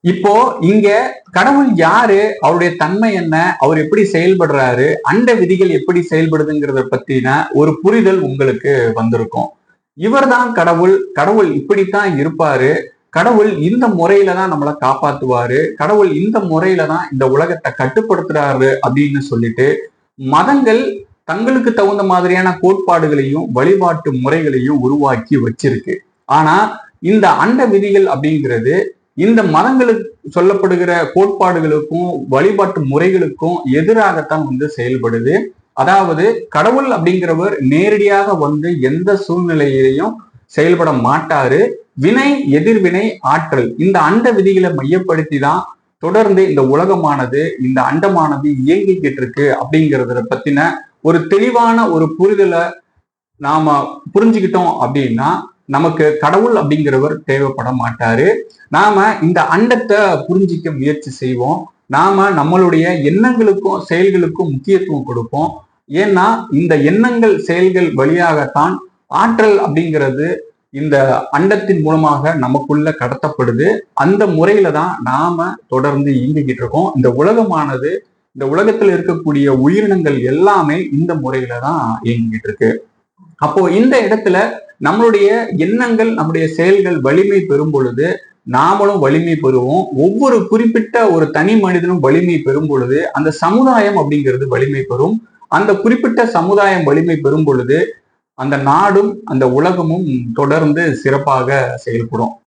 இப்போ இங்க கடவுள் யாரு, அவருடைய தன்மை என்ன, அவர் எப்படி செயல்படுறாரு, அண்ட விதிகள் எப்படி செயல்படுதுங்கிறத பத்தின ஒரு புரிதல் உங்களுக்கு வந்திருக்கும். இவர்தான் கடவுள், கடவுள் இப்படித்தான் இருப்பாரு, கடவுள் இந்த முறையில தான் நம்மளை காப்பாத்துவாரு, கடவுள் இந்த முறையில தான் இந்த உலகத்தை கட்டுப்படுத்துறாரு அப்படின்னு சொல்லிட்டு மதங்கள் தங்களுக்கு தகுந்த மாதிரியான கோட்பாடுகளையும் வழிபாட்டு முறைகளையும் உருவாக்கி வச்சிருக்கு. ஆனா இந்த அண்ட விதிகள் அப்படிங்கிறது இந்த மதங்களுக்கு சொல்லப்படுகிற கோட்பாடுகளுக்கும் வழிபாட்டு முறைகளுக்கும் எதிராகத்தான் செயல்படுது. அதாவது கடவுள் அப்படிங்கிறவர் நேரடியாக எந்த சூழ்நிலையிலையும் செயல்பட மாட்டாரு. வினை எதிர்வினை ஆற்றல் இந்த அண்ட விதிகளை மையப்படுத்தி தான் தொடர்ந்து இந்த உலகமானது இந்த அண்டமானது இயங்கிக்கிட்டு இருக்கு அப்படிங்கிறத பத்தின ஒரு தெளிவான ஒரு புரிதலை நாம புரிஞ்சுக்கிட்டோம் அப்படின்னா நமக்கு கடவுள் அப்படிங்கிறவர் தேவைப்பட மாட்டாரு. நாம இந்த அண்டத்தை புரிஞ்சிக்க முயற்சி செய்வோம். நாம நம்மளுடைய எண்ணங்களுக்கும் செயல்களுக்கும் முக்கியத்துவம் கொடுப்போம். ஏன்னா இந்த எண்ணங்கள் செயல்கள் வழியாகத்தான் ஆற்றல் அப்படிங்கிறது இந்த அண்டத்தின் மூலமாக நமக்குள்ள கடத்தப்படுது. அந்த முறையில தான் நாம தொடர்ந்து இயங்கிக்கிட்டு இருக்கோம். இந்த உலகமானது இந்த உலகத்துல இருக்கக்கூடிய உயிரினங்கள் எல்லாமே இந்த முறையில தான் இயங்கிக்கிட்டு இருக்கு. அப்போ இந்த இடத்துல நம்மளுடைய எண்ணங்கள் நம்முடைய செயல்கள் வலிமை பெறும் பொழுது நாமளும் வலிமை பெறுவோம். ஒவ்வொரு குறிப்பிட்ட ஒரு தனி மனிதனும் வலிமை பெறும் பொழுது அந்த சமுதாயம் அப்படிங்கிறது வலிமை பெறும். அந்த குறிப்பிட்ட சமுதாயம் வலிமை பெறும் பொழுது அந்த நாடும் அந்த உலகமும் தொடர்ந்து சிறப்பாக செயல்படும்.